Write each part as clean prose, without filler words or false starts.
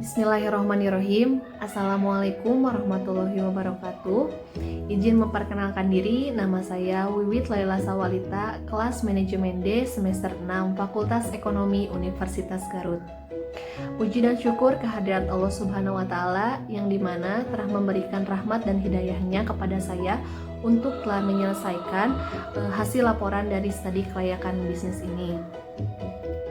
Bismillahirrahmanirrahim. Assalamualaikum warahmatullahi wabarakatuh. Izin memperkenalkan diri, nama saya Wiwit Laila Sawalita, kelas Manajemen D semester 6 Fakultas Ekonomi Universitas Garut. Puji dan syukur kehadirat Allah Subhanahu wa Ta'ala yang dimana telah memberikan rahmat dan hidayahnya kepada saya untuk telah menyelesaikan hasil laporan dari studi kelayakan bisnis ini.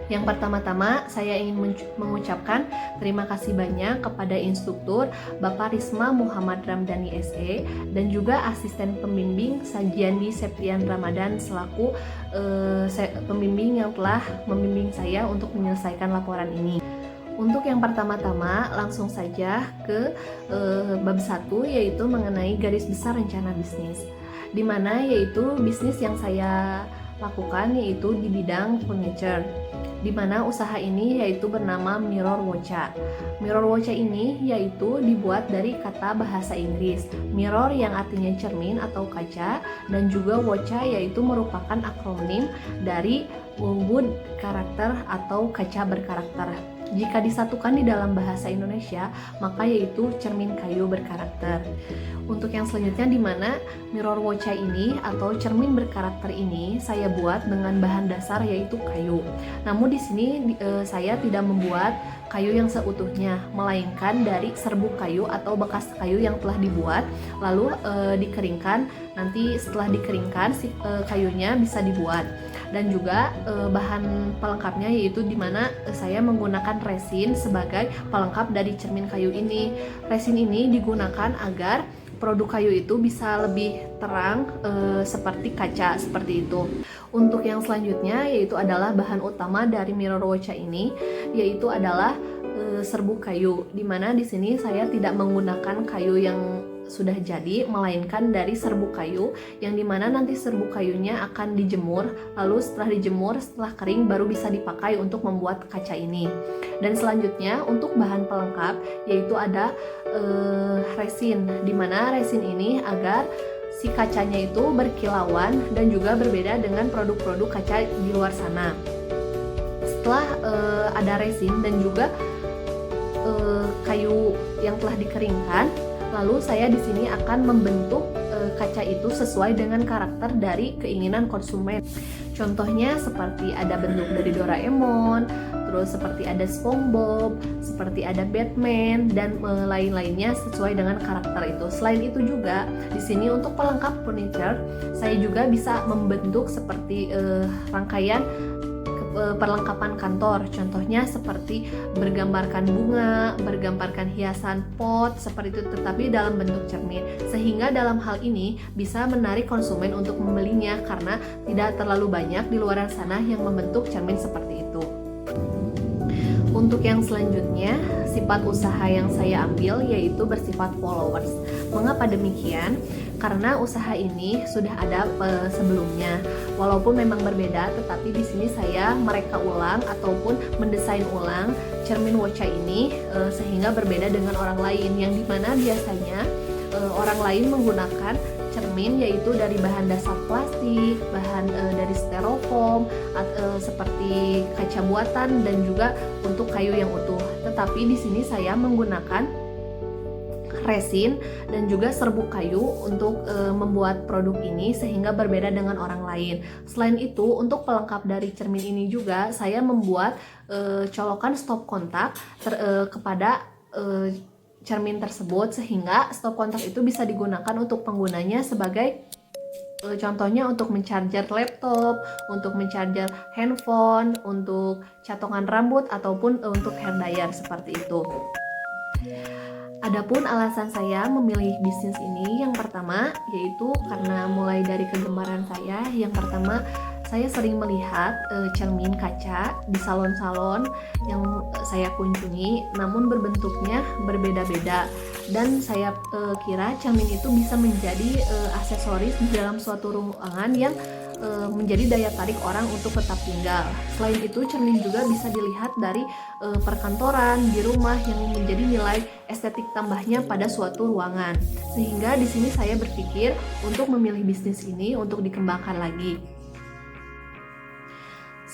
Yang pertama-tama saya ingin mengucapkan terima kasih banyak kepada instruktur Bapak Risma Muhammad Ramdhani SE dan juga asisten pembimbing Sajiandi Septian Ramadan selaku pembimbing yang telah membimbing saya untuk menyelesaikan laporan ini. Untuk yang pertama-tama langsung saja ke bab 1 yaitu mengenai garis besar rencana bisnis. Di mana yaitu bisnis yang saya lakukan yaitu di bidang furniture. Di mana usaha ini yaitu bernama Mirror Wocha. Mirror Wocha ini yaitu dibuat dari kata bahasa Inggris mirror yang artinya cermin atau kaca, dan juga Wocha yaitu merupakan akronim dari wood karakter atau kaca berkarakter. Jika disatukan di dalam bahasa Indonesia, maka yaitu cermin kayu berkarakter. Untuk yang selanjutnya di mana Mirror Wocha ini atau cermin berkarakter ini saya buat dengan bahan dasar yaitu kayu. Namun di sini saya tidak membuat kayu yang seutuhnya, melainkan dari serbuk kayu atau bekas kayu yang telah dibuat lalu dikeringkan. Nanti setelah dikeringkan kayunya bisa dibuat. Dan juga bahan pelengkapnya yaitu dimana saya menggunakan resin sebagai pelengkap dari cermin kayu ini. Resin ini digunakan agar produk kayu itu bisa lebih terang seperti kaca seperti itu. Untuk yang selanjutnya yaitu adalah bahan utama dari Mirror Wocha ini yaitu adalah serbuk kayu. Dimana di sini saya tidak menggunakan kayu yang sudah jadi, melainkan dari serbuk kayu yang dimana nanti serbuk kayunya akan dijemur, lalu setelah dijemur, setelah kering baru bisa dipakai untuk membuat kaca ini. Dan selanjutnya untuk bahan pelengkap yaitu ada resin, dimana resin ini agar si kacanya itu berkilauan dan juga berbeda dengan produk-produk kaca di luar sana. Setelah ada resin dan juga kayu yang telah dikeringkan, lalu saya di sini akan membentuk kaca itu sesuai dengan karakter dari keinginan konsumen. Contohnya seperti ada bentuk dari Doraemon, terus seperti ada SpongeBob, seperti ada Batman dan lain-lainnya sesuai dengan karakter itu. Selain itu juga di sini untuk pelengkap furniture saya juga bisa membentuk seperti rangkaian perlengkapan kantor, contohnya seperti bergambarkan bunga, bergambarkan hiasan pot seperti itu, tetapi dalam bentuk cermin, sehingga dalam hal ini bisa menarik konsumen untuk membelinya karena tidak terlalu banyak di luar sana yang membentuk cermin seperti itu. Untuk yang selanjutnya, sifat usaha yang saya ambil yaitu bersifat followers. Mengapa demikian? Karena usaha ini sudah ada sebelumnya. Walaupun memang berbeda, tetapi di sini saya mereka ulang ataupun mendesain ulang cermin Wocha ini sehingga berbeda dengan orang lain yang dimana biasanya orang lain menggunakan cermin yaitu dari bahan dasar plastik, bahan dari styrofoam, seperti kaca buatan dan juga untuk kayu yang utuh. Tetapi di sini saya menggunakan resin dan juga serbuk kayu untuk membuat produk ini sehingga berbeda dengan orang lain. Selain itu, untuk pelengkap dari cermin ini juga saya membuat colokan stop kontak kepada cermin tersebut sehingga stop kontak itu bisa digunakan untuk penggunanya sebagai contohnya untuk mencarger laptop, untuk mencarger handphone, untuk catongan rambut ataupun untuk hair dryer seperti itu. Adapun alasan saya memilih bisnis ini yang pertama yaitu karena mulai dari kegemaran saya. Yang pertama, saya sering melihat cermin kaca di salon-salon yang saya kunjungi, namun berbentuknya berbeda-beda dan saya kira cermin itu bisa menjadi aksesoris di dalam suatu ruangan yang menjadi daya tarik orang untuk tetap tinggal. Selain itu, cermin juga bisa dilihat dari perkantoran, di rumah yang menjadi nilai estetik tambahnya pada suatu ruangan. Sehingga di sini saya berpikir untuk memilih bisnis ini untuk dikembangkan lagi.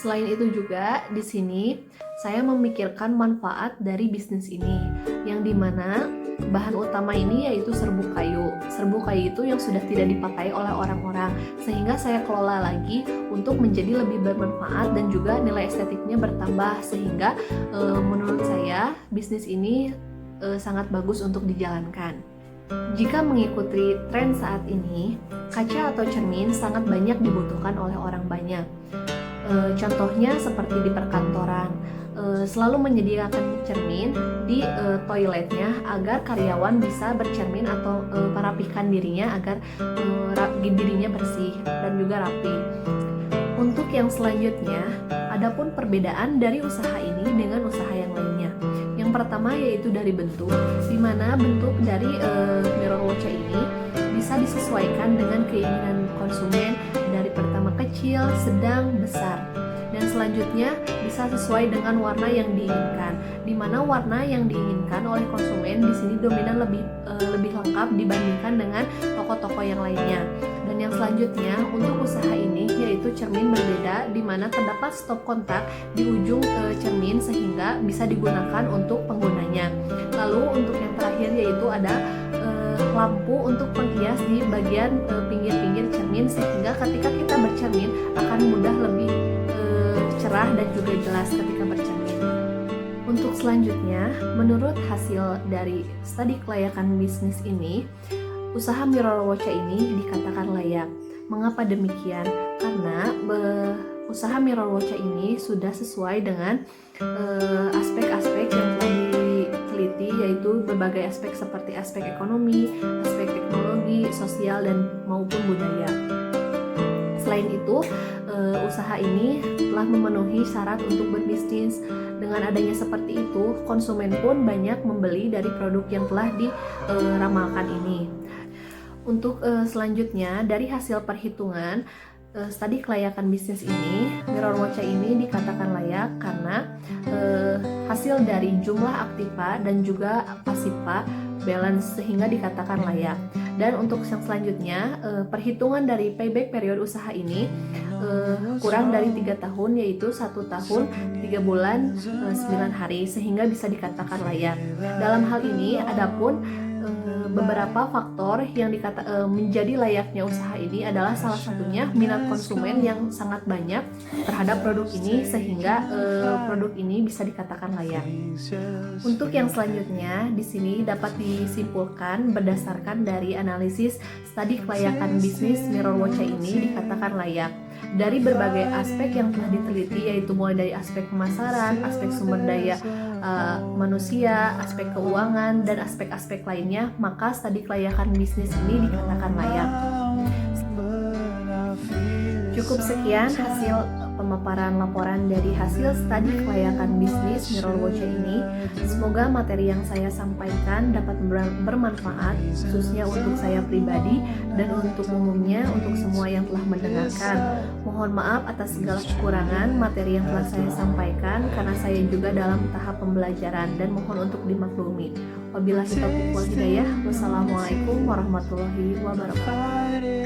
Selain itu juga di sini saya memikirkan manfaat dari bisnis ini. yang dimana bahan utama ini yaitu serbuk kayu. Serbuk kayu itu yang sudah tidak dipakai oleh orang-orang, sehingga saya kelola lagi untuk menjadi lebih bermanfaat dan juga nilai estetiknya bertambah, sehingga menurut saya bisnis ini sangat bagus untuk dijalankan. Jika mengikuti tren saat ini, kaca atau cermin sangat banyak dibutuhkan oleh orang banyak. Contohnya seperti di perkantoran, selalu menyediakan cermin di toiletnya agar karyawan bisa bercermin atau merapikan dirinya agar dirinya bersih dan juga rapi. Untuk yang selanjutnya, adapun perbedaan dari usaha ini dengan usaha yang lainnya. Yang pertama yaitu dari bentuk, di mana bentuk dari mirror watch ini bisa disesuaikan dengan keinginan konsumen dari pertama kecil, sedang, besar. Dan selanjutnya bisa sesuai dengan warna yang diinginkan, di mana warna yang diinginkan oleh konsumen di sini dominan lebih lengkap dibandingkan dengan toko-toko yang lainnya. Dan yang selanjutnya untuk usaha ini yaitu cermin berbeda, di mana terdapat stop kontak di ujung cermin sehingga bisa digunakan untuk penggunanya. Lalu untuk yang terakhir yaitu ada lampu untuk penghias di bagian pinggir-pinggir cermin, sehingga ketika kita bercermin akan mudah lebih cerah dan juga jelas ketika bercermin. Untuk selanjutnya, menurut hasil dari studi kelayakan bisnis ini, usaha mirror watch ini dikatakan layak. Mengapa demikian? Karena usaha mirror watch ini sudah sesuai dengan aspek-aspek yang telah diteliti, yaitu berbagai aspek seperti aspek ekonomi, aspek teknologi, sosial, dan maupun budaya. Selain itu, usaha ini telah memenuhi syarat untuk berbisnis. Dengan adanya seperti itu, konsumen pun banyak membeli dari produk yang telah diramalkan ini. Untuk selanjutnya, dari hasil perhitungan studi kelayakan bisnis ini, mirror watch ini dikatakan layak karena hasil dari jumlah aktiva dan juga pasiva balance sehingga dikatakan layak. Dan untuk yang selanjutnya, perhitungan dari payback period usaha ini kurang dari 3 tahun, yaitu 1 tahun 3 bulan 9 hari sehingga bisa dikatakan layak. Dalam hal ini adapun beberapa faktor yang menjadi layaknya usaha ini adalah salah satunya minat konsumen yang sangat banyak terhadap produk ini sehingga produk ini bisa dikatakan layak. Untuk yang selanjutnya di sini dapat disimpulkan berdasarkan dari analisis studi kelayakan bisnis mirror watch ini dikatakan layak dari berbagai aspek yang telah diteliti, yaitu mulai dari aspek pemasaran, aspek sumber daya manusia, aspek keuangan, dan aspek-aspek lainnya, maka studi kelayakan bisnis ini dikatakan layak. Cukup sekian hasil pemaparan laporan dari hasil studi kelayakan bisnis mirror watch ini. Semoga materi yang saya sampaikan dapat bermanfaat, khususnya untuk saya pribadi dan untuk umumnya untuk semua yang telah mendengarkan. Mohon maaf atas segala kekurangan materi yang telah saya sampaikan karena saya juga dalam tahap pembelajaran dan mohon untuk dimaklumi. Wabillahi taufiq wal hidayah. Wassalamualaikum warahmatullahi wabarakatuh.